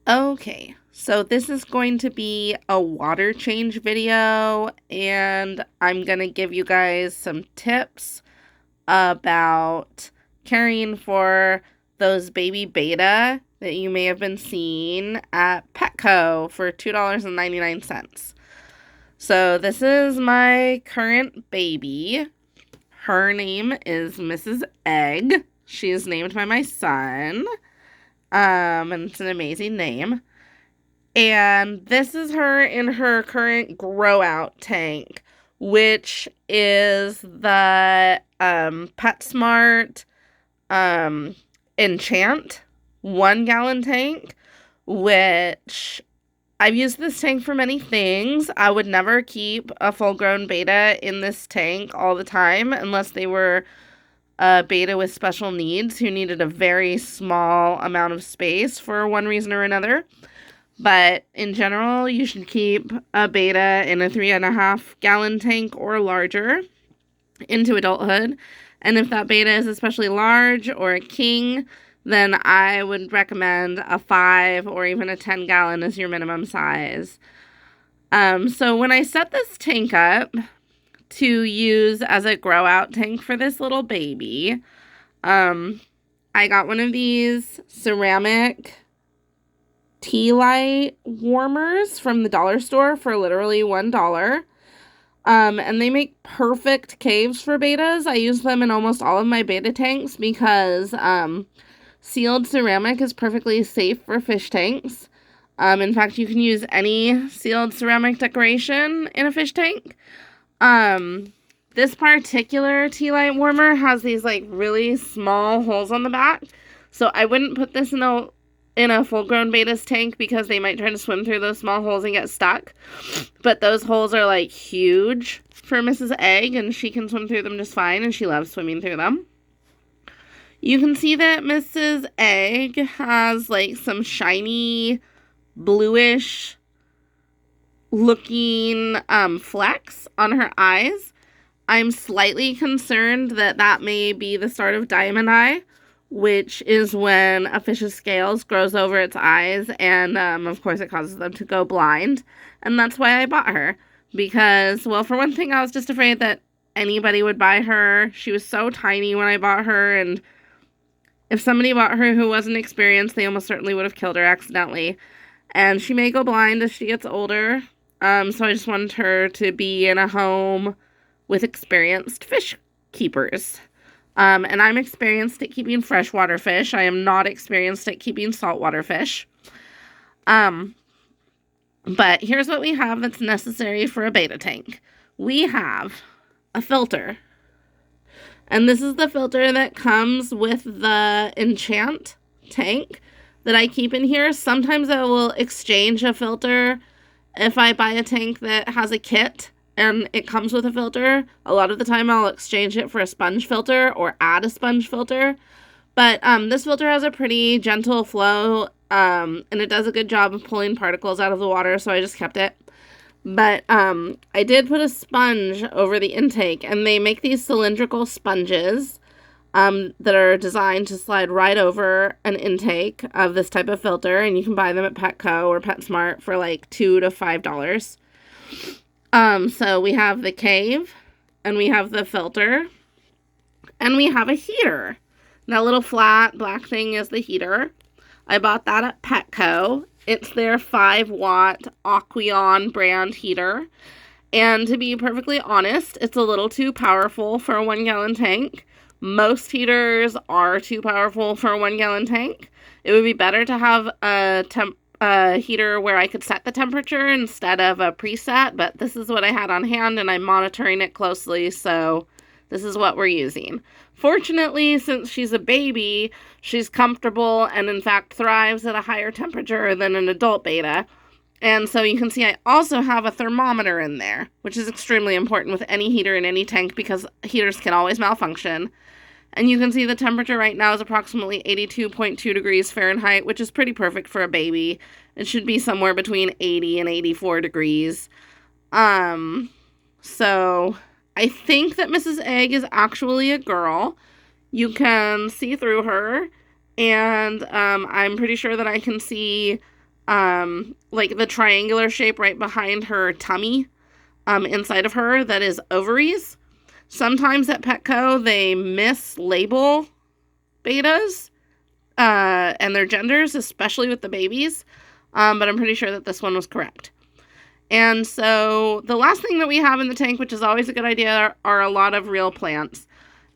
Okay, so this is going to be a water change video, and I'm going to give you guys some tips about caring for those baby betta that you may have been seeing at Petco for $2.99. So this is my current baby. Her name is Mrs. Egg. She is named by my son. And it's an amazing name. And this is her in her current grow out tank, which is the PetSmart Enchant 1 gallon tank, which I've used this tank for many things. I would never keep a full grown betta in this tank all the time unless they were a betta with special needs who needed a very small amount of space for one reason or another. But in general, you should keep a betta in a 3.5 gallon tank or larger into adulthood. And if that betta is especially large or a king, then I would recommend a 5 or even a 10 gallon as your minimum size. So when I set this tank up to use as a grow out tank for this little baby, I got one of these ceramic tea light warmers from the dollar store for literally $1. And they make perfect caves for bettas. I use them in almost all of my betta tanks because sealed ceramic is perfectly safe for fish tanks. In fact, you can use any sealed ceramic decoration in a fish tank. This particular tea light warmer has these like really small holes on the back. So I wouldn't put this in a full-grown betta's tank because they might try to swim through those small holes and get stuck. But those holes are like huge for Mrs. Egg, and she can swim through them just fine, and she loves swimming through them. You can see that Mrs. Egg has like some shiny bluish looking flecks on her eyes. I'm slightly concerned that that may be the start of diamond eye, which is when a fish's scales grows over its eyes, and of course it causes them to go blind. And that's why I bought her, because, well, for one thing, I was just afraid that anybody would buy her. She was so tiny when I bought her, and if somebody bought her who wasn't experienced, they almost certainly would have killed her accidentally. And she may go blind as she gets older, so I just wanted her to be in a home with experienced fish keepers. And I'm experienced at keeping freshwater fish. I am not experienced at keeping saltwater fish. But here's what we have that's necessary for a betta tank. We have a filter. And this is the filter that comes with the Enchant tank that I keep in here. Sometimes I will exchange a filter if I buy a tank that has a kit and it comes with a filter. A lot of the time I'll exchange it for a sponge filter or add a sponge filter. But this filter has a pretty gentle flow, and it does a good job of pulling particles out of the water, so I just kept it. But I did put a sponge over the intake, and they make these cylindrical sponges that are designed to slide right over an intake of this type of filter, and you can buy them at Petco or PetSmart for like $2 to $5. So we have the cave, and we have the filter, and we have a heater. That little flat black thing is the heater. I bought that at Petco. It's their 5-watt Aquarium brand heater. And to be perfectly honest, it's a little too powerful for a 1-gallon tank. Most heaters are too powerful for a 1-gallon tank. It would be better to have a heater where I could set the temperature instead of a preset, but this is what I had on hand and I'm monitoring it closely, so this is what we're using. Fortunately, since she's a baby, she's comfortable and in fact thrives at a higher temperature than an adult betta. And so you can see I also have a thermometer in there, which is extremely important with any heater in any tank because heaters can always malfunction. And you can see the temperature right now is approximately 82.2 degrees Fahrenheit, which is pretty perfect for a baby. It should be somewhere between 80 and 84 degrees. So I think that Mrs. Egg is actually a girl. You can see through her, and I'm pretty sure that I can see like the triangular shape right behind her tummy, inside of her, that is ovaries. Sometimes at Petco, they mislabel bettas, and their genders, especially with the babies. But I'm pretty sure that this one was correct. And so the last thing that we have in the tank, which is always a good idea, are a lot of real plants.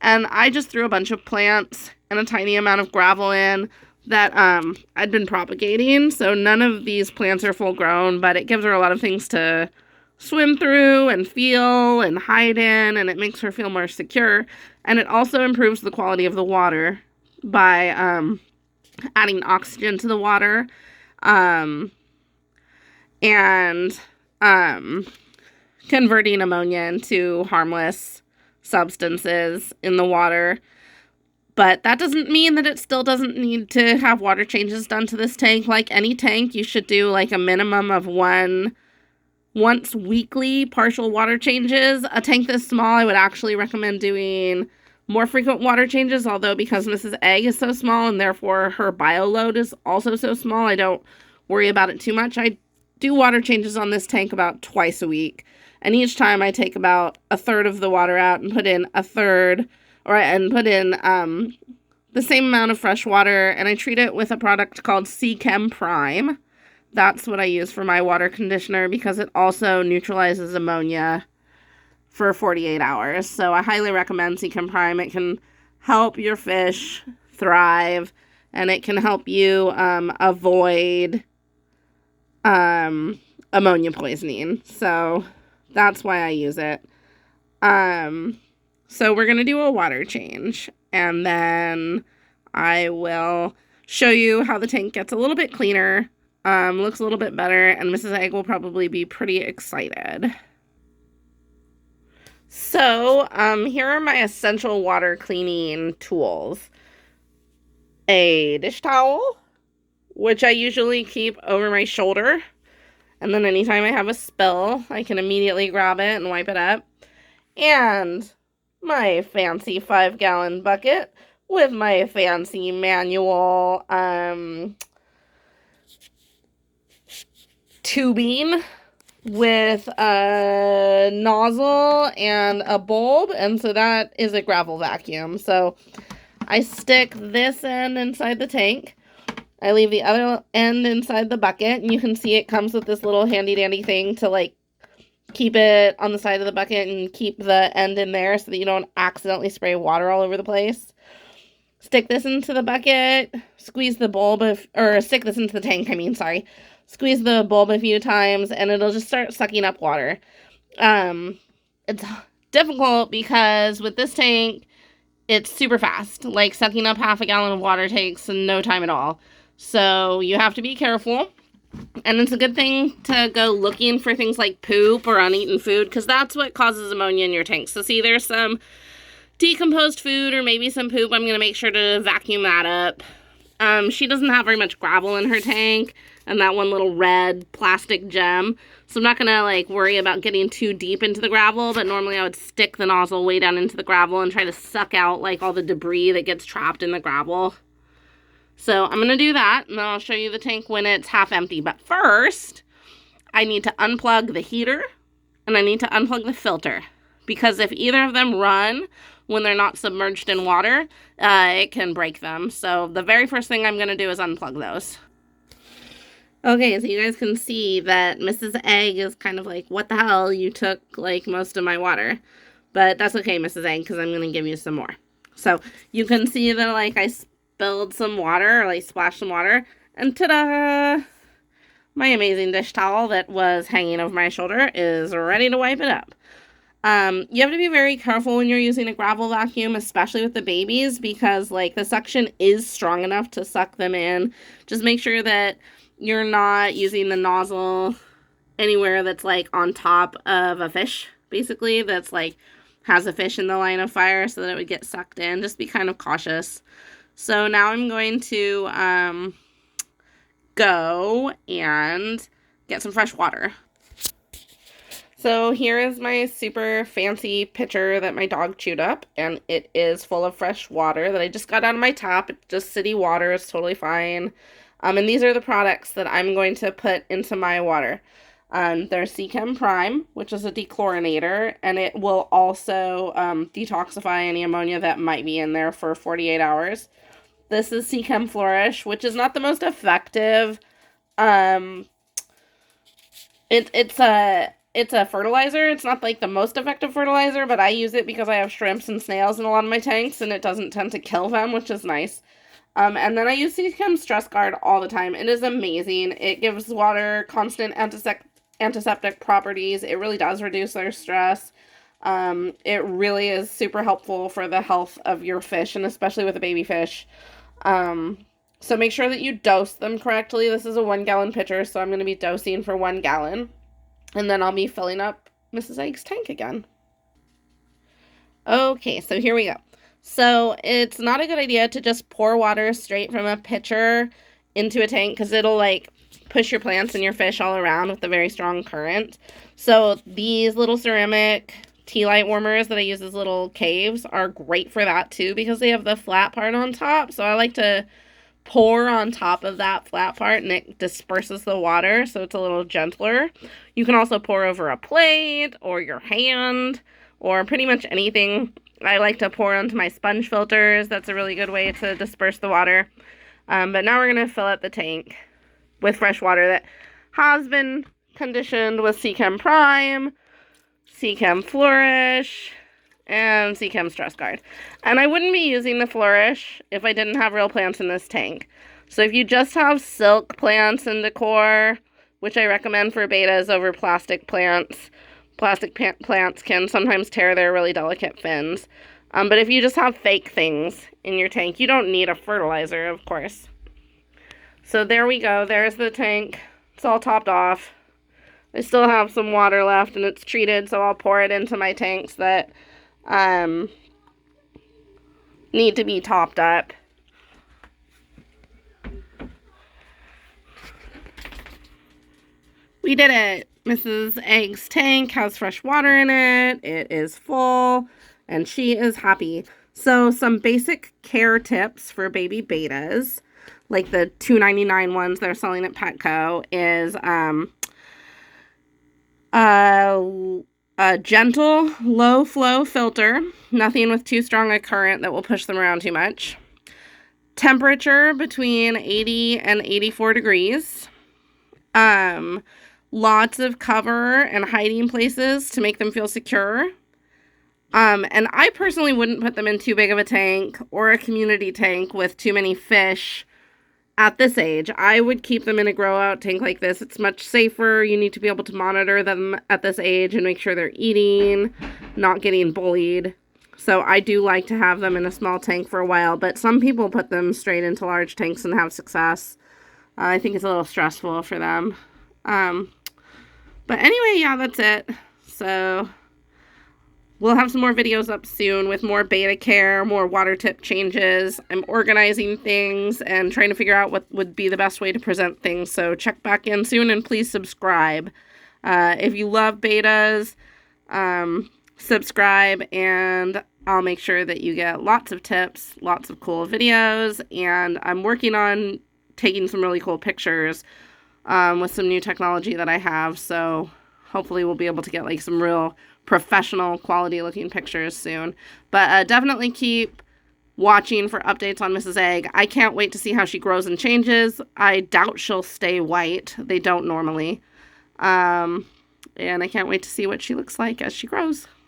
And I just threw a bunch of plants and a tiny amount of gravel in that I'd been propagating. So none of these plants are full grown, but it gives her a lot of things to swim through and feel and hide in, and it makes her feel more secure. And it also improves the quality of the water by adding oxygen to the water, and converting ammonia into harmless substances in the water. But that doesn't mean that it still doesn't need to have water changes done to this tank. Like any tank, you should do like a minimum of once weekly partial water changes. A tank this small, I would actually recommend doing more frequent water changes, although because Mrs. Egg is so small and therefore her bio load is also so small, I don't worry about it too much. I do water changes on this tank about twice a week, and each time I take about a third of the water out and put in a third, and put in the same amount of fresh water, and I treat it with a product called C-Chem Prime. That's what I use for my water conditioner because it also neutralizes ammonia for 48 hours. So I highly recommend C-Chem Prime. It can help your fish thrive, and it can help you avoid ammonia poisoning. So that's why I use it. So we're going to do a water change, and then I will show you how the tank gets a little bit cleaner, looks a little bit better, and Mrs. Egg will probably be pretty excited. So, here are my essential water cleaning tools. A dish towel, which I usually keep over my shoulder, and then anytime I have a spill, I can immediately grab it and wipe it up. And my fancy 5-gallon bucket with my fancy manual tubing with a nozzle and a bulb, and so that is a gravel vacuum. So I stick this end inside the tank, I leave the other end inside the bucket, and you can see it comes with this little handy dandy thing to like keep it on the side of the bucket and keep the end in there so that you don't accidentally spray water all over the place. Stick this into the bucket, squeeze the bulb, stick this into the tank, squeeze the bulb a few times, and it'll just start sucking up water. It's difficult because with this tank, it's super fast. Like, sucking up half a gallon of water takes no time at all. So you have to be careful. And it's a good thing to go looking for things like poop or uneaten food, because that's what causes ammonia in your tank. So see, there's some decomposed food or maybe some poop. I'm going to make sure to vacuum that up. She doesn't have very much gravel in her tank and that one little red plastic gem. So I'm not going to like worry about getting too deep into the gravel, but normally I would stick the nozzle way down into the gravel and try to suck out like all the debris that gets trapped in the gravel. So I'm going to do that, and then I'll show you the tank when it's half empty. But first, I need to unplug the heater, and I need to unplug the filter, because if either of them run when they're not submerged in water, it can break them. So the very first thing I'm going to do is unplug those. Okay, so you guys can see that Mrs. Egg is kind of like, what the hell, you took like most of my water. But that's okay, Mrs. Egg, because I'm going to give you some more. So you can see that like I spilled some water, or like splashed some water, and ta-da! My amazing dish towel that was hanging over my shoulder is ready to wipe it up. You have to be very careful when you're using a gravel vacuum, especially with the babies, because like the suction is strong enough to suck them in. Just make sure that you're not using the nozzle anywhere that's like on top of a fish, basically, that's like has a fish in the line of fire so that it would get sucked in. Just be kind of cautious. So now I'm going to go and get some fresh water. So here is my super fancy pitcher that my dog chewed up, and it is full of fresh water that I just got out of my tap. It's just city water, it's totally fine. And these are the products that I'm going to put into my water. There's Seachem Prime, which is a dechlorinator, and it will also detoxify any ammonia that might be in there for 48 hours. This is Seachem Flourish, which is not the most effective. Um, it's a fertilizer. It's not like the most effective fertilizer, but I use it because I have shrimps and snails in a lot of my tanks, and it doesn't tend to kill them, which is nice. And then I use Seachem Stress Guard all the time. It is amazing. It gives water constant antiseptic properties. It really does reduce their stress. It really is super helpful for the health of your fish, and especially with a baby fish. So make sure that you dose them correctly. This is a 1 gallon pitcher, so I'm going to be dosing for 1 gallon. And then I'll be filling up Mrs. Egg's tank again. Okay, so here we go. So it's not a good idea to just pour water straight from a pitcher into a tank because it'll like push your plants and your fish all around with a very strong current. So these little ceramic tea light warmers that I use as little caves are great for that too because they have the flat part on top. So I like to pour on top of that flat part and it disperses the water so it's a little gentler. You can also pour over a plate or your hand or pretty much anything. I like to pour onto my sponge filters. That's a really good way to disperse the water. But now we're going to fill up the tank with fresh water that has been conditioned with Seachem Prime, Seachem Flourish, and Seachem Stress Guard. And I wouldn't be using the Flourish if I didn't have real plants in this tank. So if you just have silk plants and decor, which I recommend for bettas over plastic plants, plastic plants can sometimes tear their really delicate fins. But if you just have fake things in your tank, you don't need a fertilizer, of course. So there we go. There's the tank. It's all topped off. I still have some water left and it's treated, so I'll pour it into my tanks that need to be topped up. We did it. Mrs. Egg's tank has fresh water in it. It is full and she is happy. So some basic care tips for baby bettas, like the $2.99 ones they're selling at Petco, is a gentle, low flow filter, nothing with too strong a current that will push them around too much. Temperature between 80 and 84 degrees. Lots of cover and hiding places to make them feel secure. And I personally wouldn't put them in too big of a tank or a community tank with too many fish at this age. I would keep them in a grow out tank like this. It's much safer. You need to be able to monitor them at this age and make sure they're eating, not getting bullied. So I do like to have them in a small tank for a while, but some people put them straight into large tanks and have success. I think it's a little stressful for them. But anyway, yeah, that's it. So we'll have some more videos up soon with more betta care, more water tip changes. I'm organizing things and trying to figure out what would be the best way to present things. So check back in soon and please subscribe. If you love bettas, subscribe and I'll make sure that you get lots of tips, lots of cool videos. And I'm working on taking some really cool pictures with some new technology that I have. So hopefully we'll be able to get like some real professional quality looking pictures soon. But definitely keep watching for updates on Mrs. Egg. I can't wait to see how she grows and changes. I doubt she'll stay white. They don't normally. And I can't wait to see what she looks like as she grows.